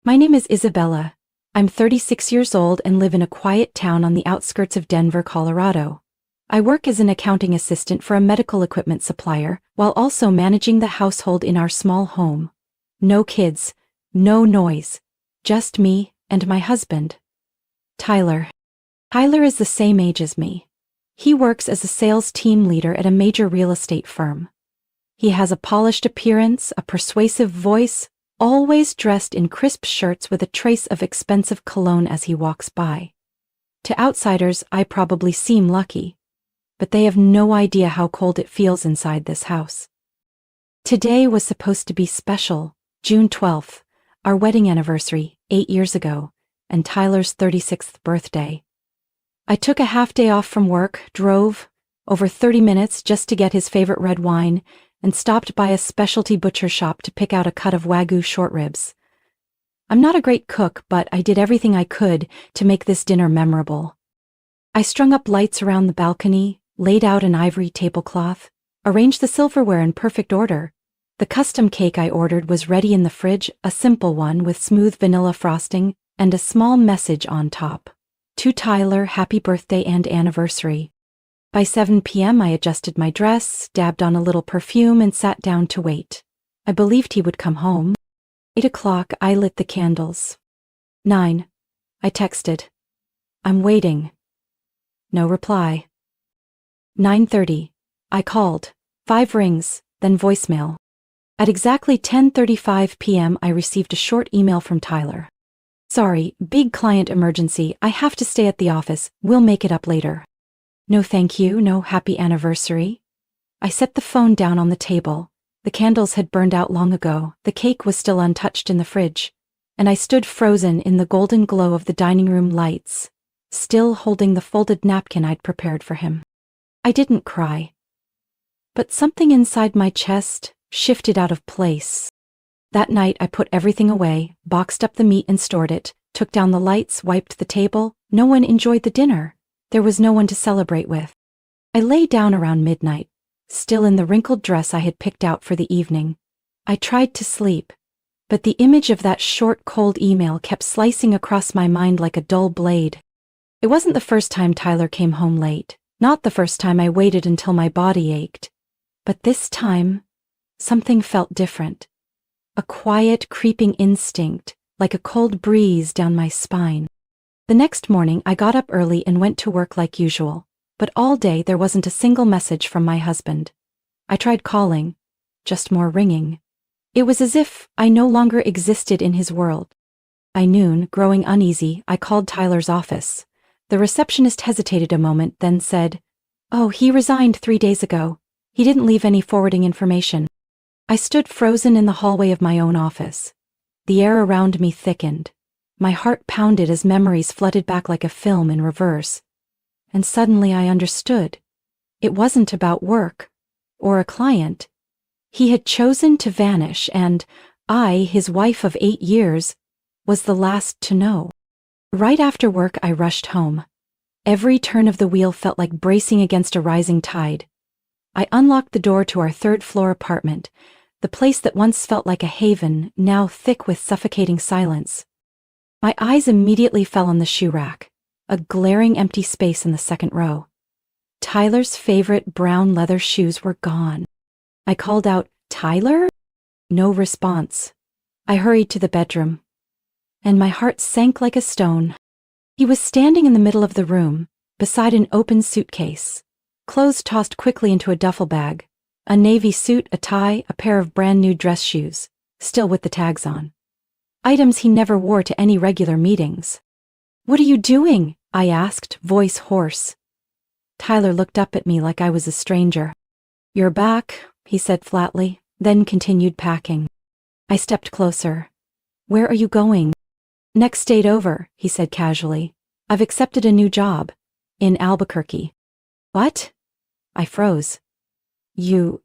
My name is Isabella. I'm 36 years old and live in a quiet town on the outskirts of Denver, Colorado. I work as an accounting assistant for a medical equipment supplier while also managing the household in our small home. No kids, no noise, just me and my husband, Tyler. Tyler is the same age as me. He works as a sales team leader at a major real estate firm. He has a polished appearance, a persuasive voice, always dressed in crisp shirts with a trace of expensive cologne as he walks by. To outsiders, I probably seem lucky, but they have no idea how cold it feels inside this house. Today was supposed to be special, June 12th, our wedding anniversary, 8 years ago, and Tyler's 36th birthday. I took a half day off from work, drove over 30 minutes just to get his favorite red wine, and stopped by a specialty butcher shop to pick out a cut of Wagyu short ribs. I'm not a great cook, but I did everything I could to make this dinner memorable. I strung up lights around the balcony, laid out an ivory tablecloth, arranged the silverware in perfect order. The custom cake I ordered was ready in the fridge, a simple one with smooth vanilla frosting and a small message on top. To Tyler, happy birthday and anniversary. By 7 p.m. I adjusted my dress, dabbed on a little perfume, and sat down to wait. I believed he would come home. 8 o'clock, I lit the candles. 9. I texted. I'm waiting. No reply. 9:30. I called. 5 rings, then voicemail. At exactly 10:35 p.m. I received a short email from Tyler. Sorry, big client emergency, I have to stay at the office, we'll make it up later. No thank you, no happy anniversary. I set the phone down on the table. The candles had burned out long ago, the cake was still untouched in the fridge, and I stood frozen in the golden glow of the dining room lights, still holding the folded napkin I'd prepared for him. I didn't cry, but something inside my chest shifted out of place. That night I put everything away, boxed up the meat and stored it, took down the lights, wiped the table. No one enjoyed the dinner. There was no one to celebrate with. I lay down around midnight, still in the wrinkled dress I had picked out for the evening. I tried to sleep, but the image of that short, cold email kept slicing across my mind like a dull blade. It wasn't the first time Tyler came home late, not the first time I waited until my body ached. But this time, something felt different. A quiet, creeping instinct, like a cold breeze down my spine. The next morning, I got up early and went to work like usual, but all day there wasn't a single message from my husband. I tried calling, just more ringing. It was as if I no longer existed in his world. By noon, growing uneasy, I called Tyler's office. The receptionist hesitated a moment, then said, "Oh, he resigned 3 days ago. He didn't leave any forwarding information." I stood frozen in the hallway of my own office. The air around me thickened. My heart pounded as memories flooded back like a film in reverse. And suddenly I understood. It wasn't about work or a client. He had chosen to vanish, and I, his wife of 8 years, was the last to know. Right after work, I rushed home. Every turn of the wheel felt like bracing against a rising tide. I unlocked the door to our 3rd-floor apartment, the place that once felt like a haven, now thick with suffocating silence. My eyes immediately fell on the shoe rack, a glaring empty space in the 2nd row. Tyler's favorite brown leather shoes were gone. I called out, "Tyler?" No response. I hurried to the bedroom, and my heart sank like a stone. He was standing in the middle of the room, beside an open suitcase, clothes tossed quickly into a duffel bag, a navy suit, a tie, a pair of brand new dress shoes, still with the tags on. Items he never wore to any regular meetings. "What are you doing?" I asked, voice hoarse. Tyler looked up at me like I was a stranger. "You're back," he said flatly, then continued packing. I stepped closer. "Where are you going?" "Next state over," he said casually. "I've accepted a new job. In Albuquerque." "What?" I froze. You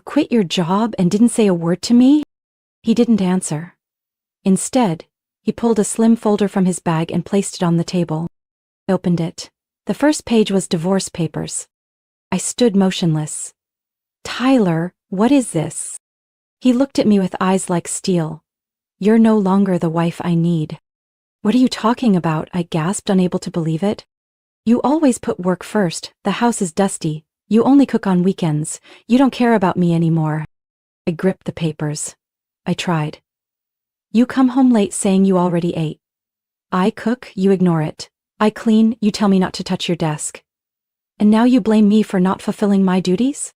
quit your job and didn't say a word to me?" He didn't answer. Instead, he pulled a slim folder from his bag and placed it on the table. I opened it. The first page was divorce papers. I stood motionless. "Tyler, what is this?" He looked at me with eyes like steel. You're no longer the wife I need." "What are you talking about?" I gasped, unable to believe it. "You always put work first. The house is dusty. You only cook on weekends. You don't care about me anymore." I gripped the papers. I tried. "You come home late saying you already ate. I cook, you ignore it. I clean, you tell me not to touch your desk. And now you blame me for not fulfilling my duties?"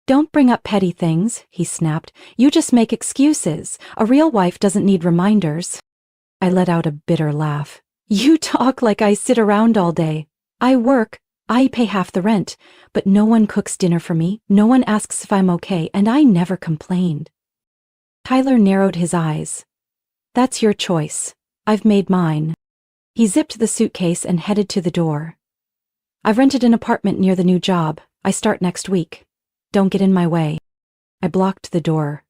"Don't bring up petty things," he snapped. "You just make excuses. A real wife doesn't need reminders." I let out a bitter laugh. "You talk like I sit around all day. I work, I pay half the rent, but no one cooks dinner for me, no one asks if I'm okay, and I never complained." Tyler narrowed his eyes. "That's your choice. I've made mine." He zipped the suitcase and headed to the door. "I've rented an apartment near the new job. I start next week. Don't get in my way." I blocked the door.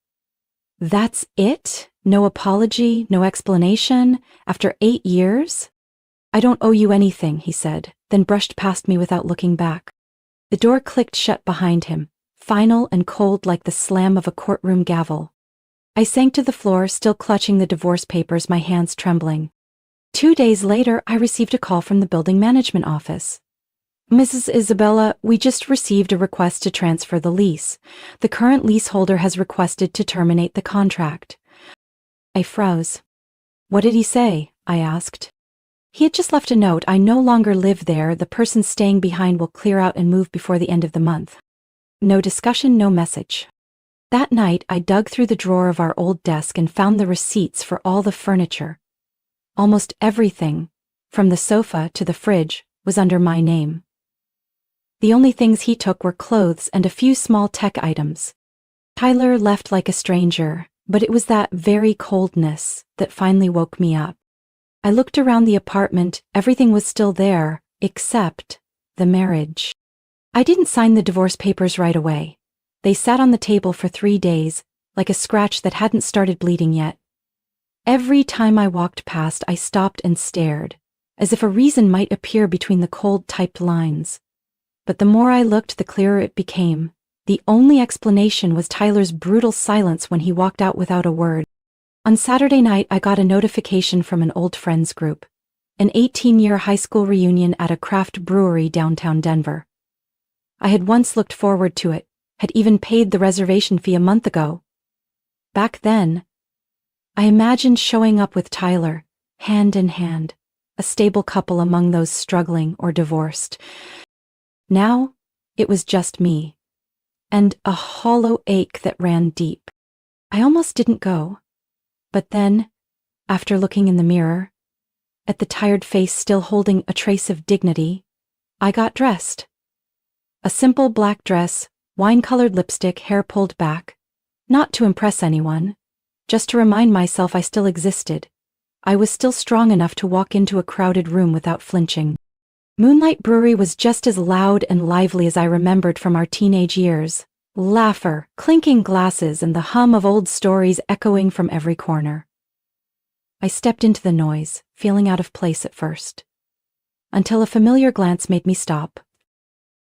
"That's it? No apology, no explanation? After 8 years? "I don't owe you anything," he said, then brushed past me without looking back. The door clicked shut behind him, final and cold like the slam of a courtroom gavel. I sank to the floor, still clutching the divorce papers, my hands trembling. 2 days later, I received a call from the building management office. "Mrs. Isabella, we just received a request to transfer the lease. The current leaseholder has requested to terminate the contract." I froze. "What did he say?" I asked. "He had just left a note. I no longer live there. The person staying behind will clear out and move before the end of the month." No discussion, no message. That night, I dug through the drawer of our old desk and found the receipts for all the furniture. Almost everything, from the sofa to the fridge, was under my name. The only things he took were clothes and a few small tech items. Tyler left like a stranger, but it was that very coldness that finally woke me up. I looked around the apartment. Everything was still there, except the marriage. I didn't sign the divorce papers right away. They sat on the table for 3 days, like a scratch that hadn't started bleeding yet. Every time I walked past, I stopped and stared, as if a reason might appear between the cold typed lines. But the more I looked, the clearer it became. The only explanation was Tyler's brutal silence when he walked out without a word. On Saturday night, I got a notification from an old friends group. An 18-year high school reunion at a craft brewery downtown Denver. I had once looked forward to it, had even paid the reservation fee a month ago. Back then, I imagined showing up with Tyler, hand in hand, a stable couple among those struggling or divorced. Now, it was just me, and a hollow ache that ran deep. I almost didn't go. But then, after looking in the mirror, at the tired face still holding a trace of dignity, I got dressed. A simple black dress, wine-colored lipstick, hair pulled back. Not to impress anyone, just to remind myself I still existed. I was still strong enough to walk into a crowded room without flinching. Moonlight Brewery was just as loud and lively as I remembered from our teenage years. Laughter, clinking glasses, and the hum of old stories echoing from every corner. I stepped into the noise, feeling out of place at first, until a familiar glance made me stop.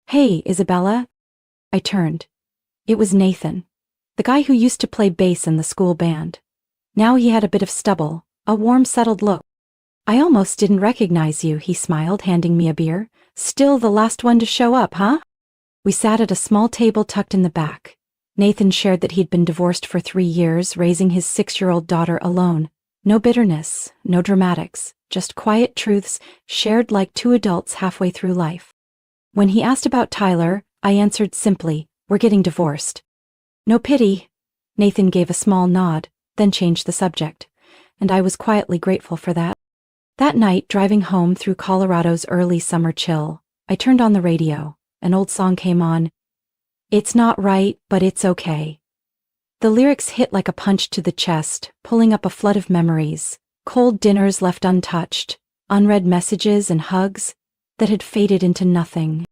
"Hey, Isabella." I turned. It was Nathan, the guy who used to play bass in the school band. Now he had a bit of stubble, a warm, settled look. "I almost didn't recognize you," he smiled, handing me a beer. "Still the last one to show up, huh?" We sat at a small table tucked in the back. Nathan shared that he'd been divorced for 3 years, raising his 6-year-old daughter alone. No bitterness, no dramatics, just quiet truths shared like 2 adults halfway through life. When he asked about Tyler, I answered simply, "We're getting divorced." "No pity." Nathan gave a small nod, then changed the subject, and I was quietly grateful for that. That night, driving home through Colorado's early summer chill, I turned on the radio. An old song came on. "It's not right, but it's okay." The lyrics hit like a punch to the chest, pulling up a flood of memories. Cold dinners left untouched, unread messages and hugs that had faded into nothing.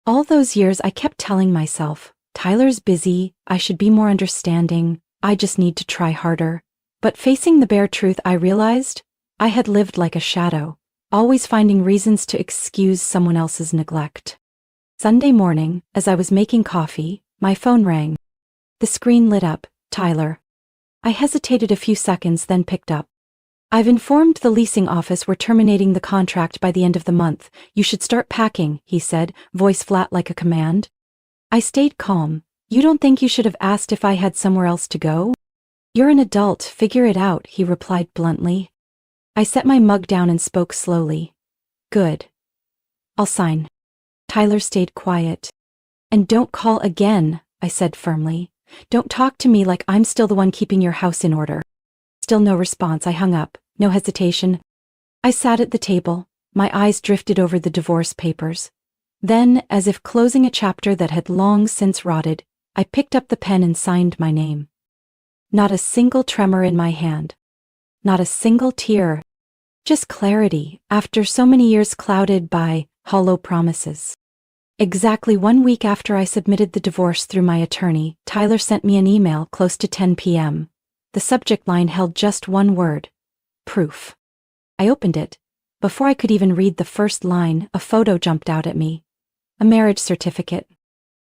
All those years I kept telling myself, Tyler's busy, I should be more understanding, I just need to try harder. But facing the bare truth, I realized I had lived like a shadow, always finding reasons to excuse someone else's neglect. Sunday morning, as I was making coffee, my phone rang. The screen lit up. "Tyler." I hesitated a few seconds, then picked up. I've informed the leasing office we're terminating the contract by the end of the month. You should start packing, he said, voice flat like a command. I stayed calm. You don't think you should have asked if I had somewhere else to go? You're an adult, figure it out, he replied bluntly. I set my mug down and spoke slowly. Good. I'll sign. Tyler stayed quiet. And don't call again, I said firmly. Don't talk to me like I'm still the one keeping your house in order. Still no response. I hung up, no hesitation. I sat at the table, my eyes drifted over the divorce papers. Then, as if closing a chapter that had long since rotted, I picked up the pen and signed my name. Not a single tremor in my hand. Not a single tear. Just clarity, after so many years clouded by hollow promises. Exactly 1 week after I submitted the divorce through my attorney, Tyler sent me an email close to 10 p.m. The subject line held just one word. Proof. I opened it. Before I could even read the first line, a photo jumped out at me. A marriage certificate.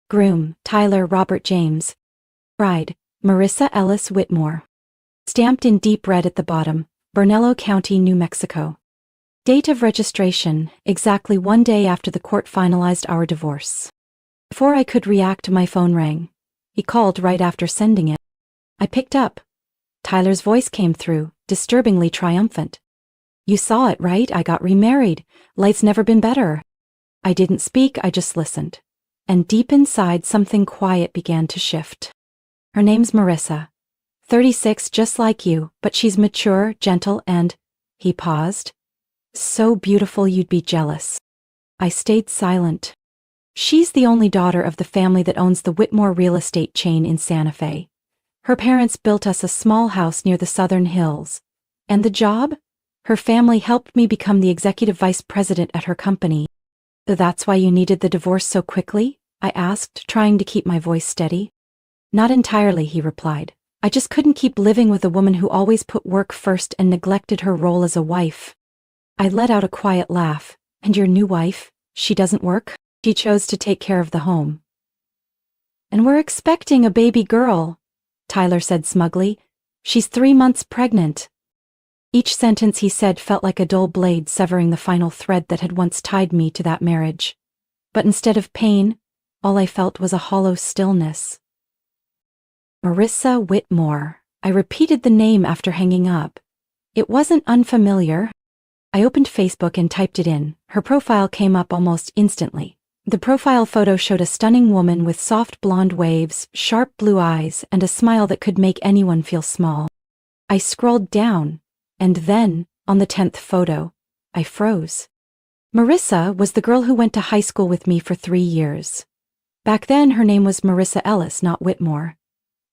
Groom, Tyler Robert James. Bride, Marissa Ellis Whitmore. Stamped in deep red at the bottom, Bernalillo County, New Mexico. Date of registration, exactly 1 day after the court finalized our divorce. Before I could react, my phone rang. He called right after sending it. I picked up. Tyler's voice came through, disturbingly triumphant. You saw it, right? I got remarried. Life's never been better. I didn't speak, I just listened. And deep inside, something quiet began to shift. Her name's Marissa. 36, just like you, but she's mature, gentle, and... He paused. So beautiful you'd be jealous. I stayed silent. She's the only daughter of the family that owns the Whitmore real estate chain in Santa Fe. Her parents built us a small house near the Southern Hills. And the job? Her family helped me become the executive vice president at her company. That's why you needed the divorce so quickly? I asked, trying to keep my voice steady. Not entirely, he replied. I just couldn't keep living with a woman who always put work first and neglected her role as a wife. I let out a quiet laugh. And your new wife? She doesn't work? She chose to take care of the home. And we're expecting a baby girl, Tyler said smugly. She's 3 months pregnant. Each sentence he said felt like a dull blade severing the final thread that had once tied me to that marriage. But instead of pain, all I felt was a hollow stillness. Marissa Whitmore. I repeated the name after hanging up. It wasn't unfamiliar. I opened Facebook and typed it in. Her profile came up almost instantly. The profile photo showed a stunning woman with soft blonde waves, sharp blue eyes, and a smile that could make anyone feel small. I scrolled down, and then, on the 10th photo, I froze. Marissa was the girl who went to high school with me for 3 years. Back then, her name was Marissa Ellis, not Whitmore.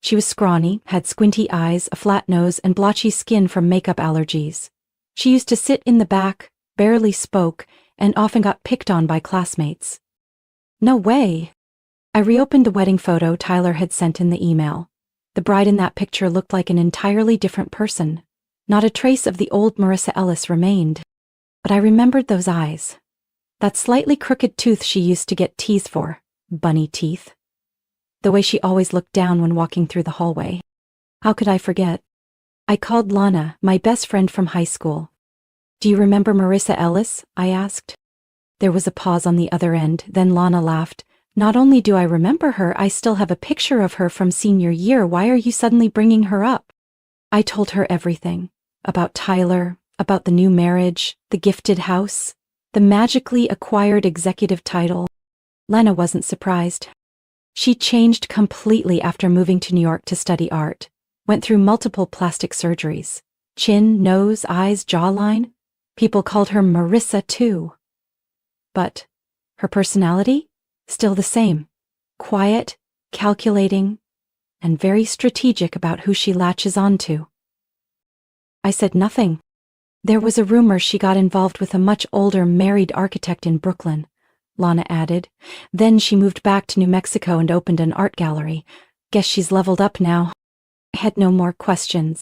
She was scrawny, had squinty eyes, a flat nose, and blotchy skin from makeup allergies. She used to sit in the back, barely spoke, and often got picked on by classmates. No way. I reopened the wedding photo Tyler had sent in the email. The bride in that picture looked like an entirely different person. Not a trace of the old Marissa Ellis remained. But I remembered those eyes. That slightly crooked tooth she used to get teased for. Bunny teeth. The way she always looked down when walking through the hallway. How could I forget? I called Lana, my best friend from high school. Do you remember Marissa Ellis? I asked. There was a pause on the other end, then Lana laughed. Not only do I remember her, I still have a picture of her from senior year. Why are you suddenly bringing her up? I told her everything. About Tyler, about the new marriage, the gifted house, the magically acquired executive title. Lana wasn't surprised. She changed completely after moving to New York to study art. Went through multiple plastic surgeries. Chin, nose, eyes, jawline. People called her Marissa too. But her personality? Still the same. Quiet, calculating, and very strategic about who she latches onto. I said nothing. There was a rumor she got involved with a much older married architect in Brooklyn, Lana added. Then she moved back to New Mexico and opened an art gallery. Guess she's leveled up now. I had no more questions.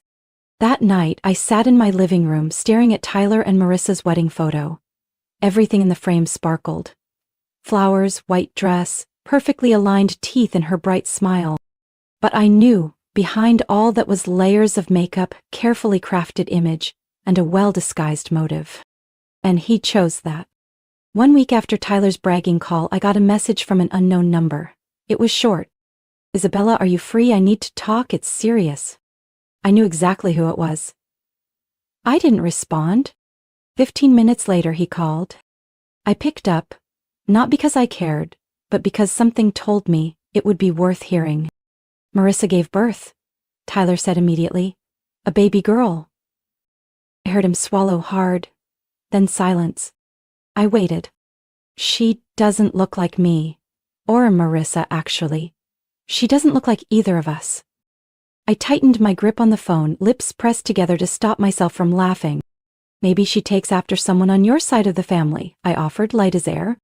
That night, I sat in my living room staring at Tyler and Marissa's wedding photo. Everything in the frame sparkled. Flowers, white dress, perfectly aligned teeth, and her bright smile. But I knew, Behind all that was layers of makeup, carefully crafted image, and a well-disguised motive. And he chose that. 1 week after Tyler's bragging call, I got a message from an unknown number. It was short. "Isabella, are you free? I need to talk. It's serious." I knew exactly who it was. I didn't respond. 15 minutes later, he called. I picked up, not because I cared, but because something told me it would be worth hearing. "Marissa gave birth," Tyler said immediately. "A baby girl." I heard him swallow hard, then silence. I waited. "She doesn't look like me. Or Marissa, actually. She doesn't look like either of us." I tightened my grip on the phone, lips pressed together to stop myself from laughing. "Maybe she takes after someone on your side of the family," I offered, light as air.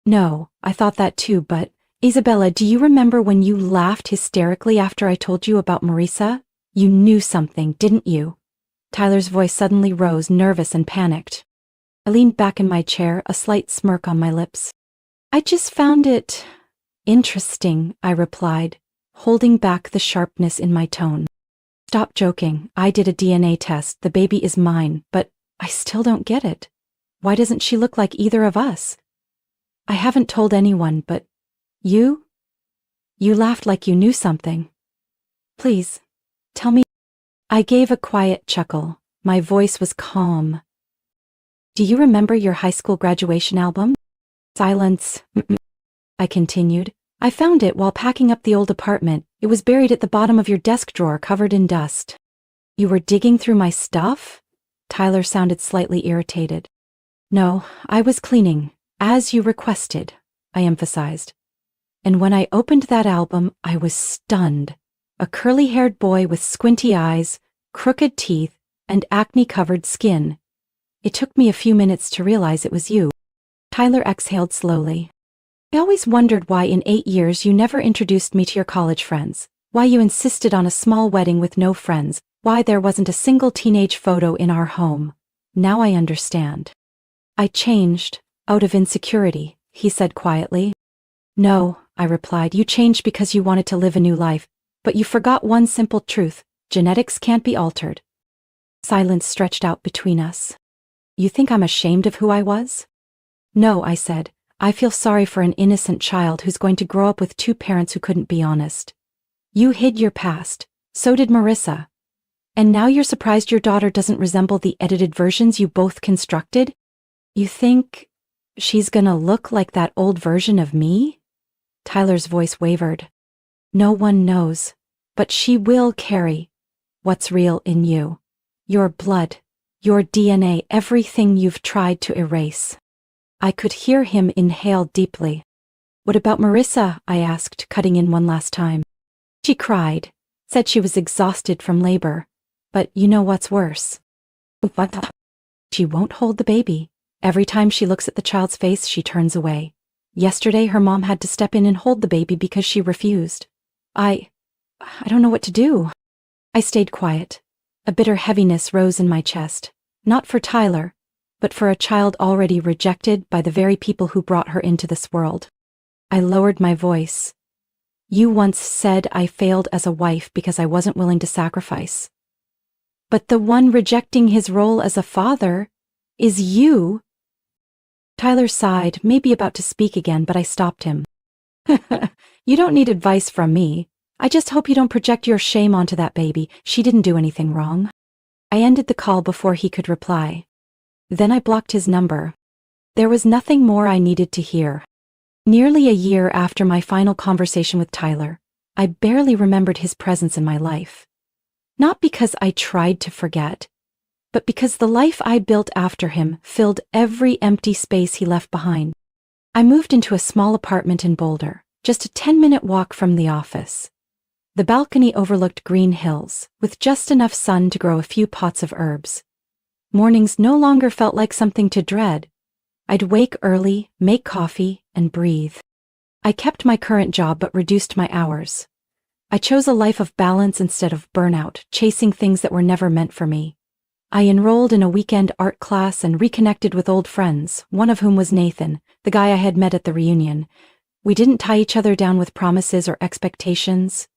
"No, I thought that too, but Isabella, do you remember when you laughed hysterically after I told you about Marissa? You knew something, didn't you?" Tyler's voice suddenly rose, nervous and panicked. I leaned back in my chair, a slight smirk on my lips. "I just found it interesting," I replied, holding back the sharpness in my tone. "Stop joking. I did a DNA test. The baby is mine, but I still don't get it. Why doesn't she look like either of us?" "I haven't told anyone, but you laughed like you knew something. Please, tell me." I gave a quiet chuckle. My voice was calm. "Do you remember your high school graduation album?" Silence. I continued. "I found it while packing up the old apartment. It was buried at the bottom of your desk drawer, covered in dust." "You were digging through my stuff?" Tyler sounded slightly irritated. "No, I was cleaning, as you requested," I emphasized. "And when I opened that album, I was stunned. A curly-haired boy with squinty eyes, crooked teeth, and acne-covered skin. It took me a few minutes to realize it was you." Tyler exhaled slowly. "I always wondered why in 8 years you never introduced me to your college friends, why you insisted on a small wedding with no friends, why there wasn't a single teenage photo in our home. Now I understand." "I changed, out of insecurity," he said quietly. "No," I replied, "you changed because you wanted to live a new life, but you forgot one simple truth: genetics can't be altered." Silence stretched out between us. "You think I'm ashamed of who I was?" "No," I said. "I feel sorry for an innocent child who's going to grow up with 2 parents who couldn't be honest. You hid your past. So did Marissa. And now you're surprised your daughter doesn't resemble the edited versions you both constructed? You think she's gonna look like that old version of me?" Tyler's voice wavered. "No one knows, but she will carry what's real in you. Your blood, your DNA, everything you've tried to erase." I could hear him inhale deeply. "What about Marissa?" I asked, cutting in one last time. "She cried, said she was exhausted from labor. But you know what's worse?" "What?" "She won't hold the baby. Every time she looks at the child's face, she turns away. Yesterday, her mom had to step in and hold the baby because she refused. I don't know what to do." I stayed quiet. A bitter heaviness rose in my chest, not for Tyler, but for a child already rejected by the very people who brought her into this world. I lowered my voice. "You once said I failed as a wife because I wasn't willing to sacrifice. But the one rejecting his role as a father is you." Tyler sighed, maybe about to speak again, but I stopped him. "You don't need advice from me. I just hope you don't project your shame onto that baby. She didn't do anything wrong." I ended the call before he could reply. Then I blocked his number. There was nothing more I needed to hear. Nearly a year after my final conversation with Tyler, I barely remembered his presence in my life. Not because I tried to forget, but because the life I built after him filled every empty space he left behind. I moved into a small apartment in Boulder, just a 10-minute walk from the office. The balcony overlooked green hills, with just enough sun to grow a few pots of herbs. Mornings no longer felt like something to dread. I'd wake early, make coffee, and breathe. I kept my current job but reduced my hours. I chose a life of balance instead of burnout, chasing things that were never meant for me. I enrolled in a weekend art class and reconnected with old friends, one of whom was Nathan, the guy I had met at the reunion. We didn't tie each other down with promises or expectations.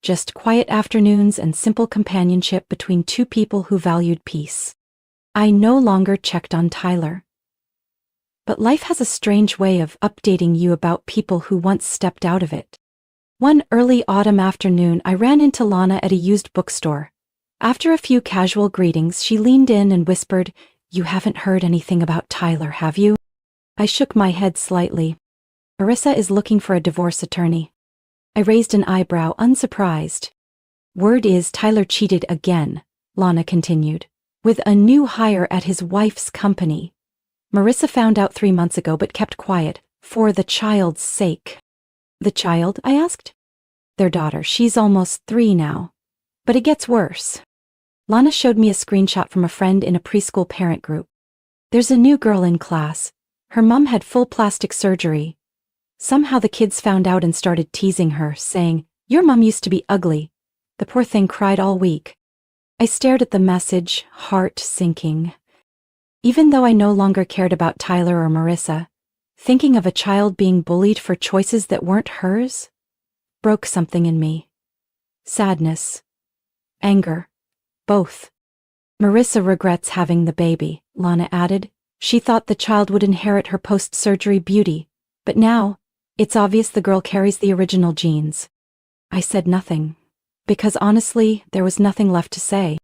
just quiet afternoons and simple companionship between two people who valued peace. I no longer checked on Tyler. But life has a strange way of updating you about people who once stepped out of it. One early autumn afternoon, I ran into Lana at a used bookstore. After a few casual greetings, she leaned in and whispered, "You haven't heard anything about Tyler, have you?" I shook my head slightly. "Marissa is looking for a divorce attorney." I raised an eyebrow, unsurprised. "Word is Tyler cheated again," Lana continued, "with a new hire at his wife's company. Marissa found out 3 months ago but kept quiet, for the child's sake." "The child?" I asked. "Their daughter. She's almost 3 now. But it gets worse." Lana showed me a screenshot from a friend in a preschool parent group. "There's a new girl in class. Her mom had full plastic surgery. Somehow the kids found out and started teasing her, saying, 'Your mom used to be ugly.' The poor thing cried all week." I stared at the message, heart sinking. Even though I no longer cared about Tyler or Marissa, thinking of a child being bullied for choices that weren't hers broke something in me. Sadness. Anger. Both. "Marissa regrets having the baby," Lana added. "She thought the child would inherit her post-surgery beauty, but now, it's obvious the girl carries the original genes." I said nothing, because honestly, there was nothing left to say.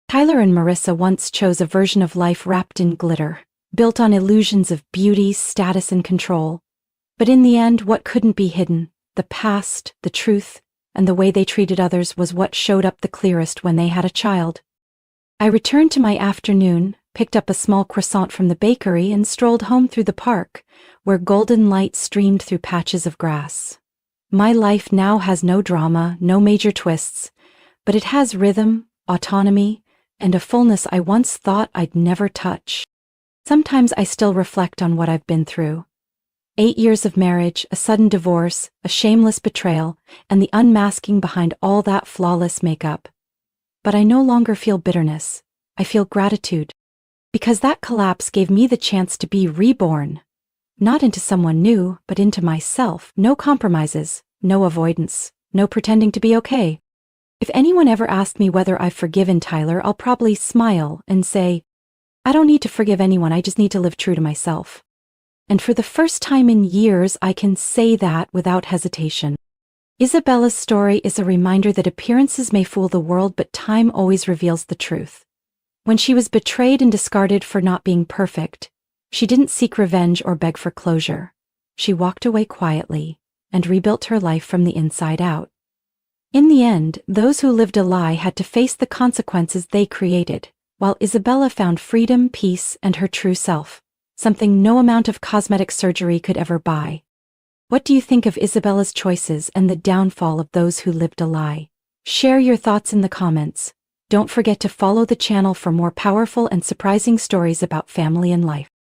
Tyler and Marissa once chose a version of life wrapped in glitter, built on illusions of beauty, status, and control. But in the end, what couldn't be hidden, the past, the truth, and the way they treated others was what showed up the clearest when they had a child. I returned to my afternoon, picked up a small croissant from the bakery, and strolled home through the park, where golden light streamed through patches of grass. My life now has no drama, no major twists, but it has rhythm, autonomy, and a fullness I once thought I'd never touch. Sometimes I still reflect on what I've been through. 8 years of marriage, a sudden divorce, a shameless betrayal, and the unmasking behind all that flawless makeup. But I no longer feel bitterness. I feel gratitude. Because that collapse gave me the chance to be reborn. Not into someone new, but into myself. No compromises, no avoidance, no pretending to be okay. If anyone ever asked me whether I've forgiven Tyler, I'll probably smile and say, I don't need to forgive anyone, I just need to live true to myself. And for the first time in years, I can say that without hesitation. Isabella's story is a reminder that appearances may fool the world, but time always reveals the truth. When she was betrayed and discarded for not being perfect, she didn't seek revenge or beg for closure. She walked away quietly and rebuilt her life from the inside out. In the end, those who lived a lie had to face the consequences they created, while Isabella found freedom, peace, and her true self, something no amount of cosmetic surgery could ever buy. What do you think of Isabella's choices and the downfall of those who lived a lie? Share your thoughts in the comments. Don't forget to follow the channel for more powerful and surprising stories about family and life.